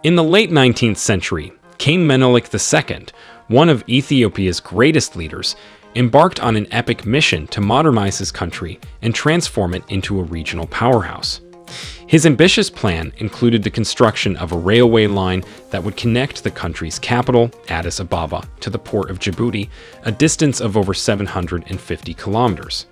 In the late 19th century, King Menelik II, one of Ethiopia's greatest leaders, embarked on an epic mission to modernize his country and transform it into a regional powerhouse. His ambitious plan included the construction of a railway line that would connect the country's capital, Addis Ababa, to the port of Djibouti, a distance of over 750 kilometers.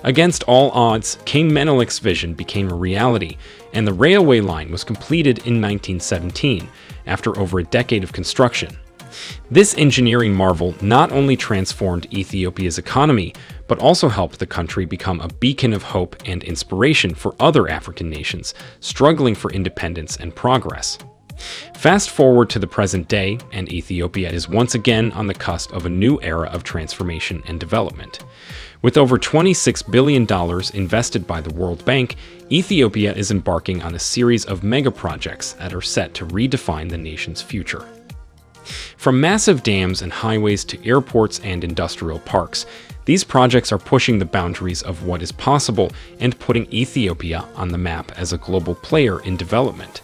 Against all odds, King Menelik's vision became a reality, and the railway line was completed in 1917, after over a decade of construction. This engineering marvel not only transformed Ethiopia's economy, but also helped the country become a beacon of hope and inspiration for other African nations struggling for independence and progress. Fast forward to the present day, and Ethiopia is once again on the cusp of a new era of transformation and development. With over $26 billion invested by the World Bank, Ethiopia is embarking on a series of mega projects that are set to redefine the nation's future. From massive dams and highways to airports and industrial parks, these projects are pushing the boundaries of what is possible and putting Ethiopia on the map as a global player in development.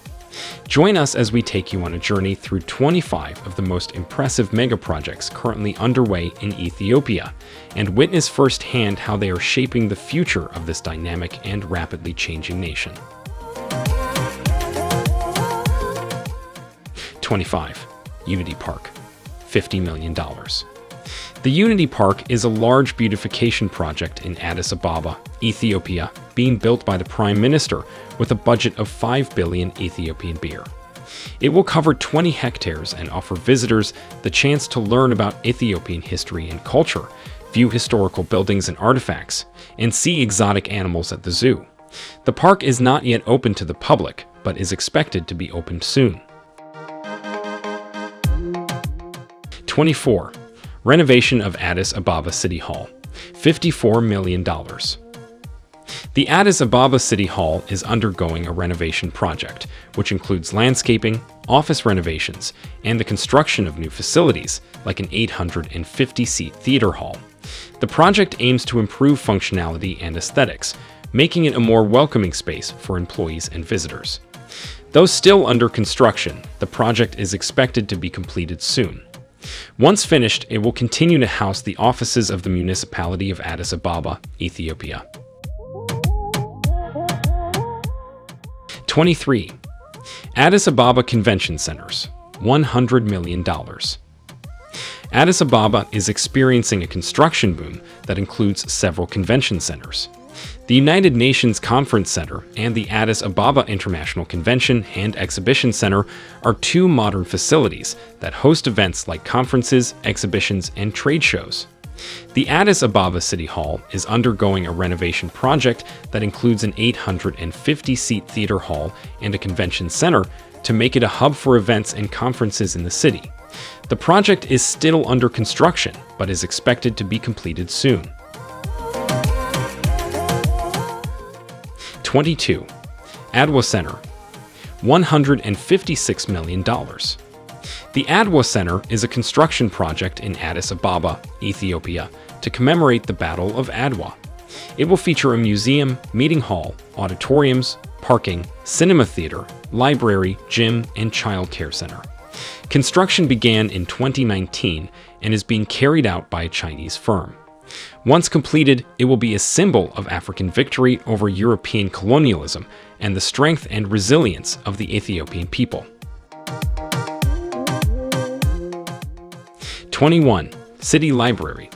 Join us as we take you on a journey through 25 of the most impressive megaprojects currently underway in Ethiopia, and witness firsthand how they are shaping the future of this dynamic and rapidly changing nation. 25. Unity Park, $50 million. The Unity Park is a large beautification project in Addis Ababa, Ethiopia, being built by the Prime Minister with a budget of 5 billion Ethiopian birr. It will cover 20 hectares and offer visitors the chance to learn about Ethiopian history and culture, view historical buildings and artifacts, and see exotic animals at the zoo. The park is not yet open to the public, but is expected to be opened soon. 24. Renovation of Addis Ababa City Hall, $54 million. The Addis Ababa City Hall is undergoing a renovation project, which includes landscaping, office renovations, and the construction of new facilities, like an 850-seat theater hall. The project aims to improve functionality and aesthetics, making it a more welcoming space for employees and visitors. Though still under construction, the project is expected to be completed soon. Once finished, it will continue to house the offices of the municipality of Addis Ababa, Ethiopia. 23. Addis Ababa Convention Centers, $100 million. Addis Ababa is experiencing a construction boom that includes several convention centers. The United Nations Conference Center and the Addis Ababa International Convention and Exhibition Center are two modern facilities that host events like conferences, exhibitions, and trade shows. The Addis Ababa City Hall is undergoing a renovation project that includes an 850-seat theater hall and a convention center to make it a hub for events and conferences in the city. The project is still under construction, but is expected to be completed soon. 22. Adwa Center, $156 million. The Adwa Center is a construction project in Addis Ababa, Ethiopia, to commemorate the Battle of Adwa. It will feature a museum, meeting hall, auditoriums, parking, cinema theater, library, gym, and child care center. Construction began in 2019 and is being carried out by a Chinese firm. Once completed, it will be a symbol of African victory over European colonialism and the strength and resilience of the Ethiopian people. 21. City Library,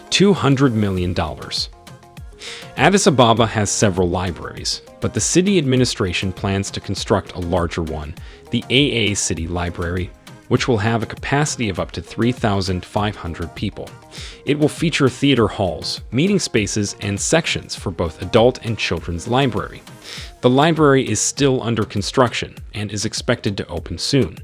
$200 million. Addis Ababa has several libraries, but the city administration plans to construct a larger one, the AA City Library, which will have a capacity of up to 3,500 people. It will feature theater halls, meeting spaces, and sections for both adult and children's library. The library is still under construction and is expected to open soon.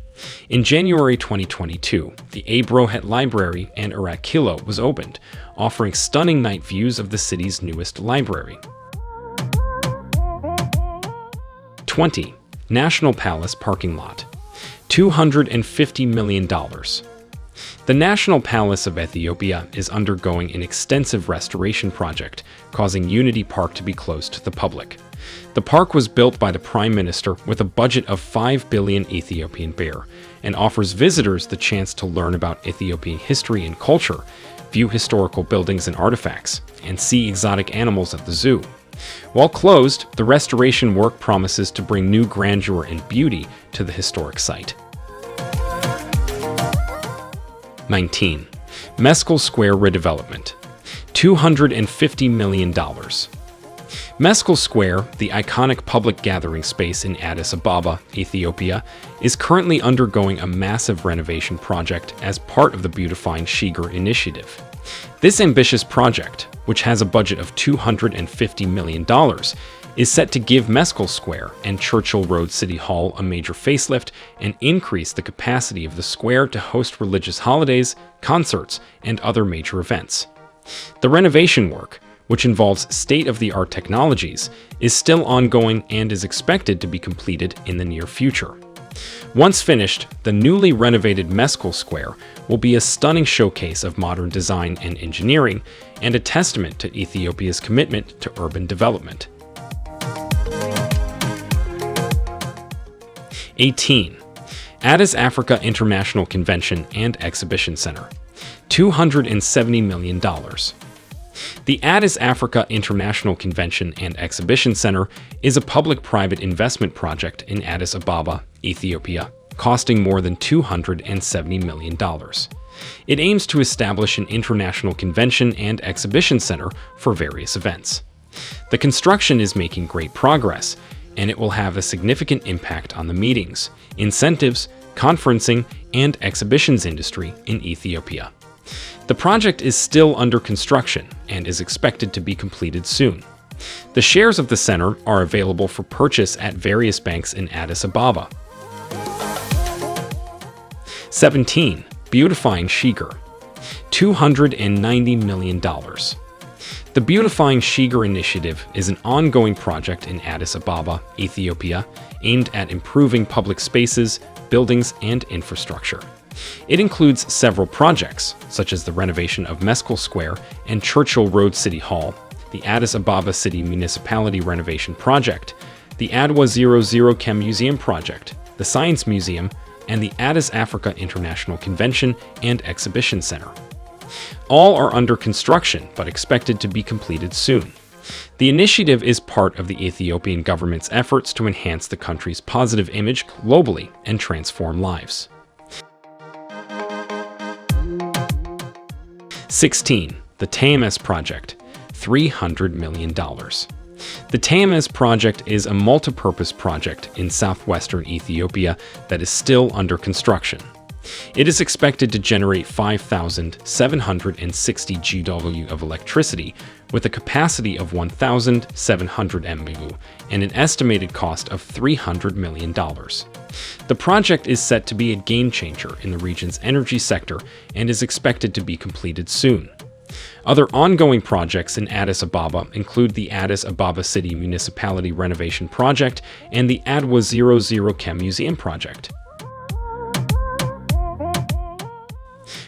In January 2022, the Abrohet Library in Arakilo was opened, offering stunning night views of the city's newest library. 20. National Palace Parking Lot, $250 million. The National Palace of Ethiopia is undergoing an extensive restoration project, causing Unity Park to be closed to the public. The park was built by the Prime Minister with a budget of 5 billion Ethiopian birr and offers visitors the chance to learn about Ethiopian history and culture, view historical buildings and artifacts, and see exotic animals at the zoo. While closed, the restoration work promises to bring new grandeur and beauty to the historic site. 19. Meskel Square redevelopment. $250 million. Meskel Square, the iconic public gathering space in Addis Ababa, Ethiopia, is currently undergoing a massive renovation project as part of the Beautifying Shigar initiative. This ambitious project, which has a budget of $250 million, is set to give Meskel Square and Churchill Road City Hall a major facelift and increase the capacity of the square to host religious holidays, concerts, and other major events. The renovation work, which involves state-of-the-art technologies, is still ongoing and is expected to be completed in the near future. Once finished, the newly renovated Meskel Square will be a stunning showcase of modern design and engineering and a testament to Ethiopia's commitment to urban development. 18. Addis Africa International Convention and Exhibition Center. $270 million. The Addis Africa International Convention and Exhibition Center is a public-private investment project in Addis Ababa, Ethiopia, costing more than $270 million. It aims to establish an international convention and exhibition center for various events. The construction is making great progress, and it will have a significant impact on the meetings, incentives, conferencing, and exhibitions industry in Ethiopia. The project is still under construction and is expected to be completed soon. The shares of the center are available for purchase at various banks in Addis Ababa. 17. Beautifying Shigar. $290 million. The Beautifying Shigar initiative is an ongoing project in Addis Ababa, Ethiopia, aimed at improving public spaces, buildings, and infrastructure. It includes several projects, such as the renovation of Meskel Square and Churchill Road City Hall, the Addis Ababa City Municipality Renovation Project, the Adwa 00 Chem Museum Project, the Science Museum, and the Addis Africa International Convention and Exhibition Center. All are under construction but expected to be completed soon. The initiative is part of the Ethiopian government's efforts to enhance the country's positive image globally and transform lives. 16. The TMS Project. $300 million. The TMS project is a multi-purpose project in southwestern Ethiopia that is still under construction. It is expected to generate 5,760 GW of electricity with a capacity of 1,700 MW and an estimated cost of $300 million. The project is set to be a game-changer in the region's energy sector and is expected to be completed soon. Other ongoing projects in Addis Ababa include the Addis Ababa City Municipality Renovation Project and the Adwa 00 Chem Museum Project.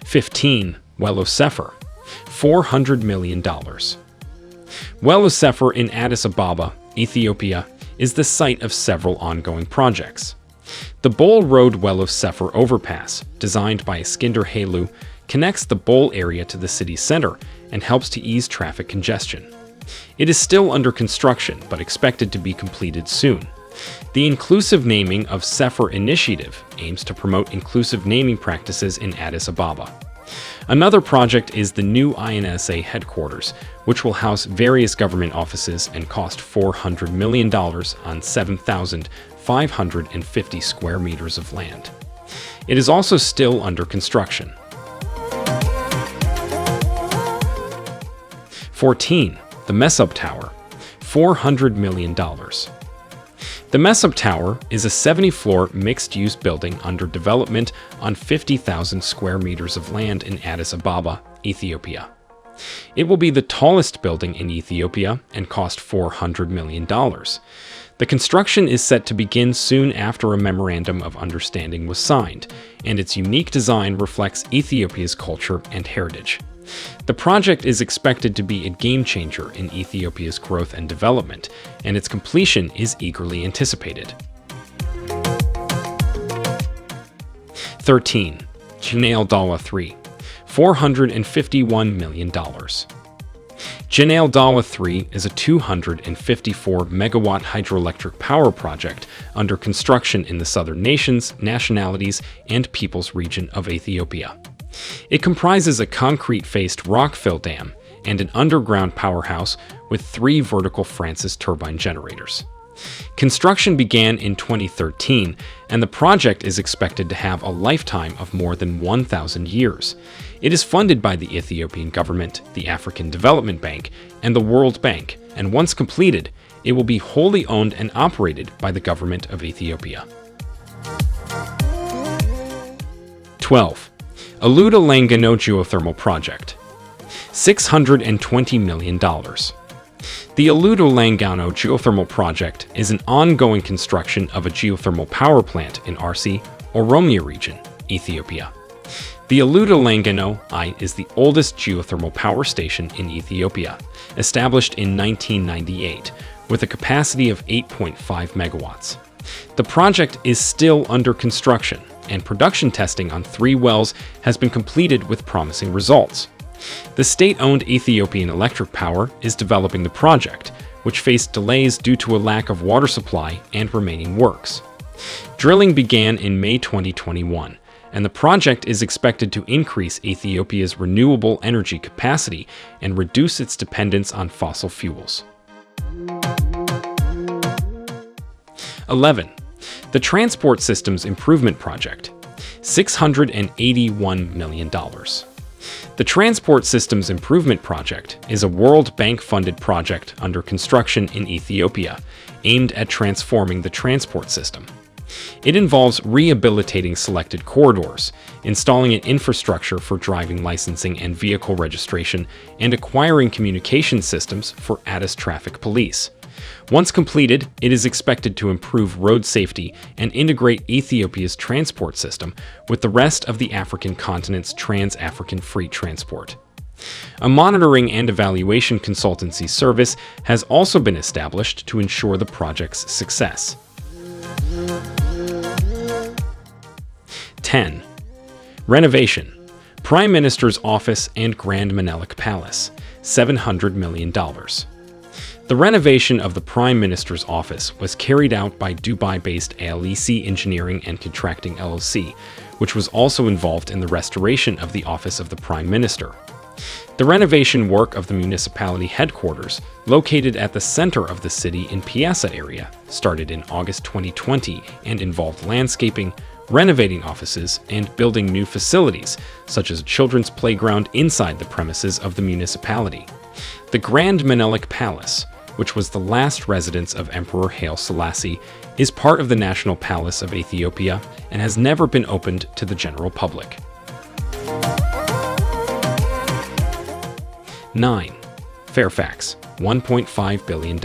15. Welo Sefer. $400 million. Welo Sefer in Addis Ababa, Ethiopia, is the site of several ongoing projects. The Bole Road Welo Sefer overpass, designed by Iskinder Hailou, connects the Bole area to the city center and helps to ease traffic congestion. It is still under construction but expected to be completed soon. The inclusive naming of Sefer initiative aims to promote inclusive naming practices in Addis Ababa. Another project is the new INSA headquarters, which will house various government offices and cost $400 million on 7,550 square meters of land. It is also still under construction. 14. The Mesop Tower. $400 million. The Mesop Tower is a 70-floor mixed-use building under development on 50,000 square meters of land in Addis Ababa, Ethiopia. It will be the tallest building in Ethiopia and cost $400 million. The construction is set to begin soon after a memorandum of understanding was signed, and its unique design reflects Ethiopia's culture and heritage. The project is expected to be a game-changer in Ethiopia's growth and development, and its completion is eagerly anticipated. 13. Genel Dawa 3, $451 million. Genel Dawa 3 is a 254-megawatt hydroelectric power project under construction in the southern nations, nationalities, and peoples region of Ethiopia. It comprises a concrete-faced rock-fill dam and an underground powerhouse with 3 vertical Francis turbine generators. Construction began in 2013, and the project is expected to have a lifetime of more than 1,000 years. It is funded by the Ethiopian government, the African Development Bank, and the World Bank, and once completed, it will be wholly owned and operated by the government of Ethiopia. 12. Aluda Langano Geothermal Project, $620 million. The Aluda Langano Geothermal Project is an ongoing construction of a geothermal power plant in Arsi, Oromia region, Ethiopia. The Aluda Langano I is the oldest geothermal power station in Ethiopia, established in 1998, with a capacity of 8.5 megawatts. The project is still under construction, and production testing on 3 wells has been completed with promising results. The state-owned Ethiopian Electric Power is developing the project, which faced delays due to a lack of water supply and remaining works. Drilling began in May 2021, and the project is expected to increase Ethiopia's renewable energy capacity and reduce its dependence on fossil fuels. 11. The Transport Systems Improvement Project, $681 million. The Transport Systems Improvement Project is a World Bank-funded project under construction in Ethiopia, aimed at transforming the transport system. It involves rehabilitating selected corridors, installing an infrastructure for driving licensing and vehicle registration, and acquiring communication systems for Addis Traffic Police. Once completed, it is expected to improve road safety and integrate Ethiopia's transport system with the rest of the African continent's Trans-African Free Transport. A monitoring and evaluation consultancy service has also been established to ensure the project's success. 10. Renovation. Prime Minister's Office and Grand Menelik Palace, $700 million. The renovation of the Prime Minister's office was carried out by Dubai-based ALEC Engineering and Contracting LLC, which was also involved in the restoration of the office of the Prime Minister. The renovation work of the municipality headquarters, located at the center of the city in Piazza area, started in August 2020 and involved landscaping, renovating offices, and building new facilities, such as a children's playground inside the premises of the municipality. The Grand Menelik Palace, which was the last residence of Emperor Haile Selassie, is part of the National Palace of Ethiopia and has never been opened to the general public. 9. Fairfax, $1.5 billion.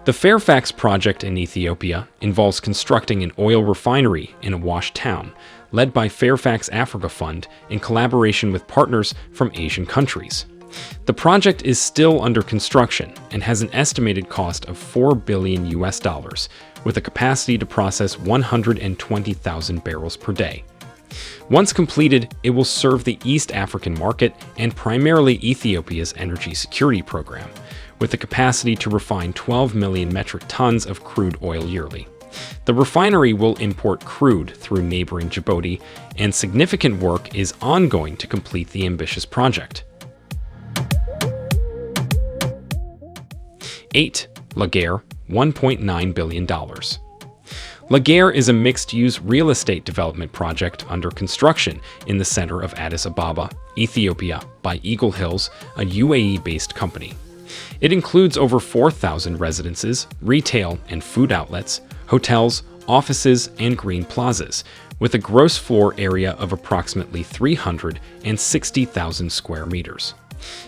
The Fairfax project in Ethiopia involves constructing an oil refinery in a wash town, led by Fairfax Africa Fund in collaboration with partners from Asian countries. The project is still under construction and has an estimated cost of $4 billion, with a capacity to process 120,000 barrels per day. Once completed, it will serve the East African market and primarily Ethiopia's energy security program, with the capacity to refine 12 million metric tons of crude oil yearly. The refinery will import crude through neighboring Djibouti, and significant work is ongoing to complete the ambitious project. 8. Laguerre, $1.9 billion. Laguerre is a mixed-use real estate development project under construction in the center of Addis Ababa, Ethiopia, by Eagle Hills, a UAE-based company. It includes over 4,000 residences, retail and food outlets, hotels, offices, and green plazas, with a gross floor area of approximately 360,000 square meters.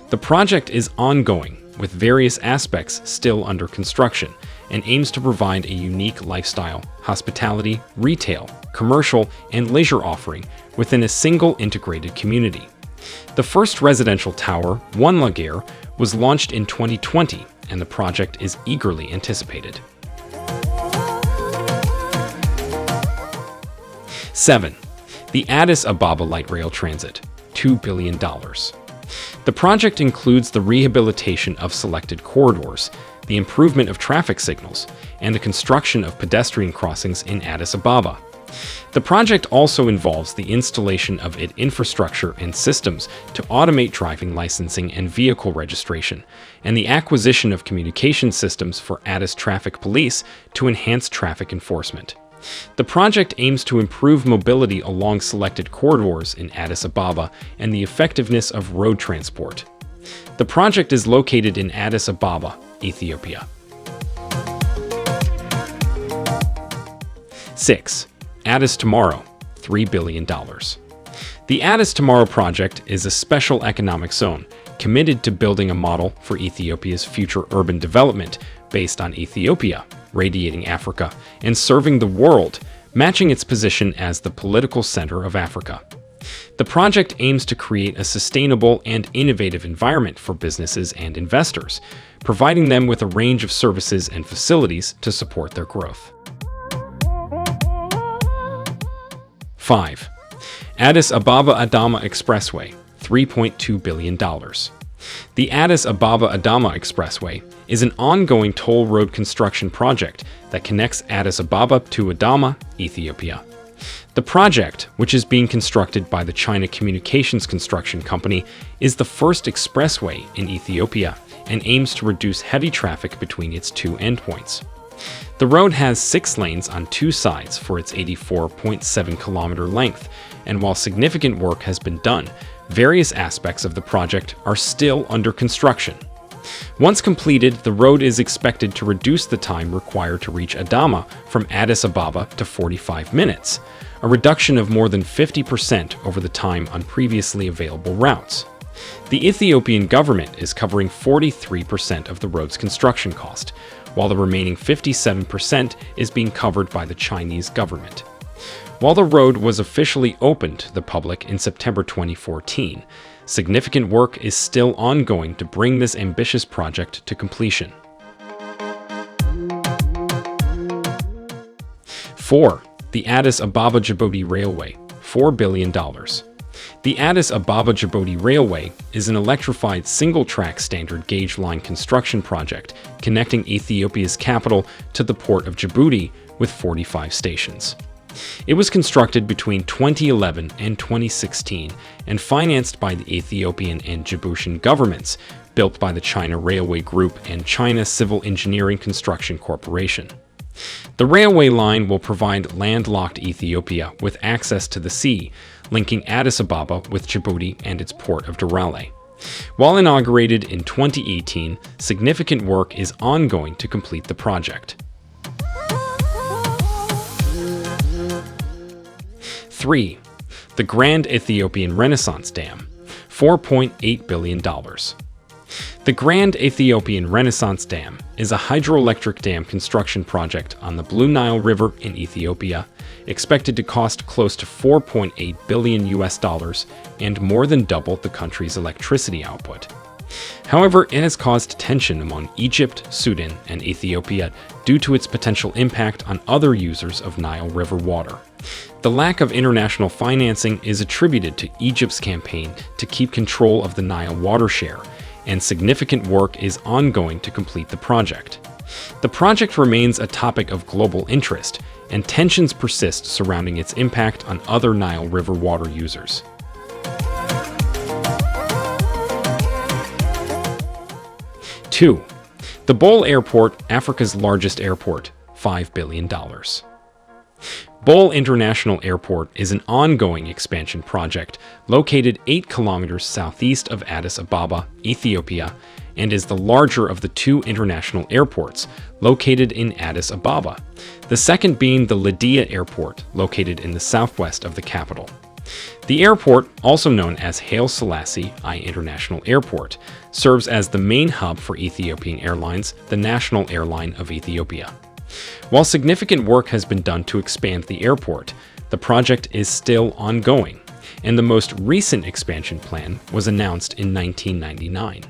The project is ongoing, with various aspects still under construction, and aims to provide a unique lifestyle, hospitality, retail, commercial, and leisure offering within a single integrated community. The first residential tower, One Laguerre, was launched in 2020, and the project is eagerly anticipated. 7. The Addis Ababa Light Rail Transit, $2 billion. The project includes the rehabilitation of selected corridors, the improvement of traffic signals, and the construction of pedestrian crossings in Addis Ababa. The project also involves the installation of infrastructure and systems to automate driving licensing and vehicle registration, and the acquisition of communication systems for Addis Traffic Police to enhance traffic enforcement. The project aims to improve mobility along selected corridors in Addis Ababa and the effectiveness of road transport. The project is located in Addis Ababa, Ethiopia. 6. Addis Tomorrow, $3 billion. The Addis Tomorrow project is a special economic zone committed to building a model for Ethiopia's future urban development based on Ethiopia, radiating Africa, and serving the world, matching its position as the political center of Africa. The project aims to create a sustainable and innovative environment for businesses and investors, providing them with a range of services and facilities to support their growth. 5. Addis Ababa-Adama Expressway, $3.2 billion. The Addis Ababa-Adama Expressway is an ongoing toll road construction project that connects Addis Ababa to Adama, Ethiopia. The project, which is being constructed by the China Communications Construction Company, is the first expressway in Ethiopia and aims to reduce heavy traffic between its two endpoints. The road has 6 lanes on 2 sides for its 84.7-kilometer length, and while significant work has been done, various aspects of the project are still under construction. Once completed, the road is expected to reduce the time required to reach Adama from Addis Ababa to 45 minutes, a reduction of more than 50% over the time on previously available routes. The Ethiopian government is covering 43% of the road's construction cost, while the remaining 57% is being covered by the Chinese government. While the road was officially opened to the public in September 2014, significant work is still ongoing to bring this ambitious project to completion. 4. The Addis Ababa-Djibouti Railway, $4 billion. The Addis Ababa-Djibouti Railway is an electrified single-track standard gauge line construction project connecting Ethiopia's capital to the port of Djibouti with 45 stations. It was constructed between 2011 and 2016 and financed by the Ethiopian and Djiboutian governments, built by the China Railway Group and China Civil Engineering Construction Corporation. The railway line will provide landlocked Ethiopia with access to the sea, linking Addis Ababa with Djibouti and its port of Derale. While inaugurated in 2018, significant work is ongoing to complete the project. 3. The Grand Ethiopian Renaissance Dam, $4.8 billion. The Grand Ethiopian Renaissance Dam is a hydroelectric dam construction project on the Blue Nile River in Ethiopia, expected to cost close to $4.8 billion and more than double the country's electricity output. However, it has caused tension among Egypt, Sudan, and Ethiopia due to its potential impact on other users of Nile River water. The lack of international financing is attributed to Egypt's campaign to keep control of the Nile water share, and significant work is ongoing to complete the project. The project remains a topic of global interest, and tensions persist surrounding its impact on other Nile River water users. 2. The Bole Airport, Africa's largest airport, $5 billion. Bole International Airport is an ongoing expansion project located 8 kilometers southeast of Addis Ababa, Ethiopia, and is the larger of the 2 international airports located in Addis Ababa, the second being the Lydia Airport, located in the southwest of the capital. The airport, also known as Haile Selassie I International Airport, serves as the main hub for Ethiopian Airlines, the national airline of Ethiopia. While significant work has been done to expand the airport, the project is still ongoing, and the most recent expansion plan was announced in 1999.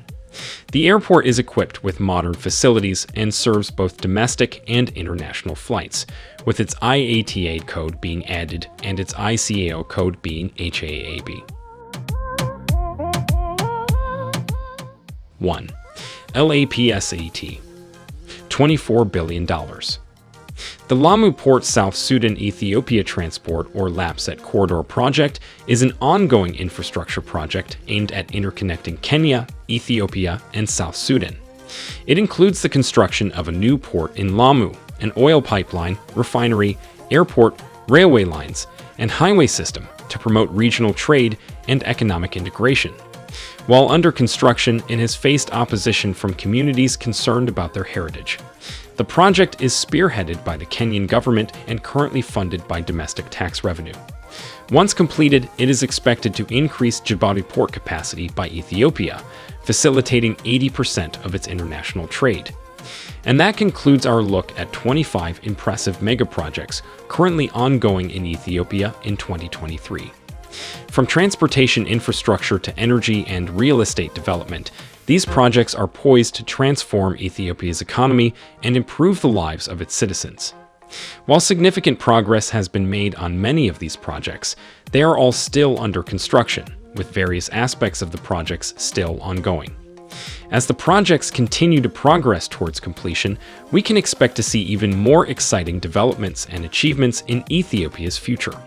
The airport is equipped with modern facilities and serves both domestic and international flights, with its IATA code being added and its ICAO code being HAAB. 1. LAPSAT, $24 billion. The Lamu Port South Sudan Ethiopia Transport or LAPSET Corridor project is an ongoing infrastructure project aimed at interconnecting Kenya, Ethiopia, and South Sudan. It includes the construction of a new port in Lamu, an oil pipeline, refinery, airport, railway lines, and highway system to promote regional trade and economic integration. While under construction, it has faced opposition from communities concerned about their heritage. The project is spearheaded by the Kenyan government and currently funded by domestic tax revenue. Once completed, it is expected to increase Djibouti port capacity by Ethiopia, facilitating 80% of its international trade. And that concludes our look at 25 impressive megaprojects currently ongoing in Ethiopia in 2023. From transportation infrastructure to energy and real estate development, these projects are poised to transform Ethiopia's economy and improve the lives of its citizens. While significant progress has been made on many of these projects, they are all still under construction, with various aspects of the projects still ongoing. As the projects continue to progress towards completion, we can expect to see even more exciting developments and achievements in Ethiopia's future.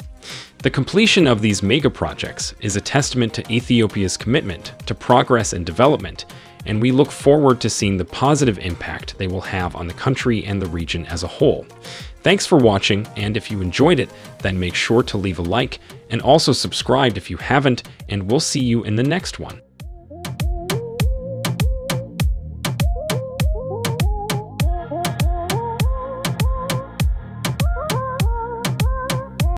The completion of these megaprojects is a testament to Ethiopia's commitment to progress and development, and we look forward to seeing the positive impact they will have on the country and the region as a whole. Thanks for watching, and if you enjoyed it, then make sure to leave a like and also subscribe if you haven't, and we'll see you in the next one.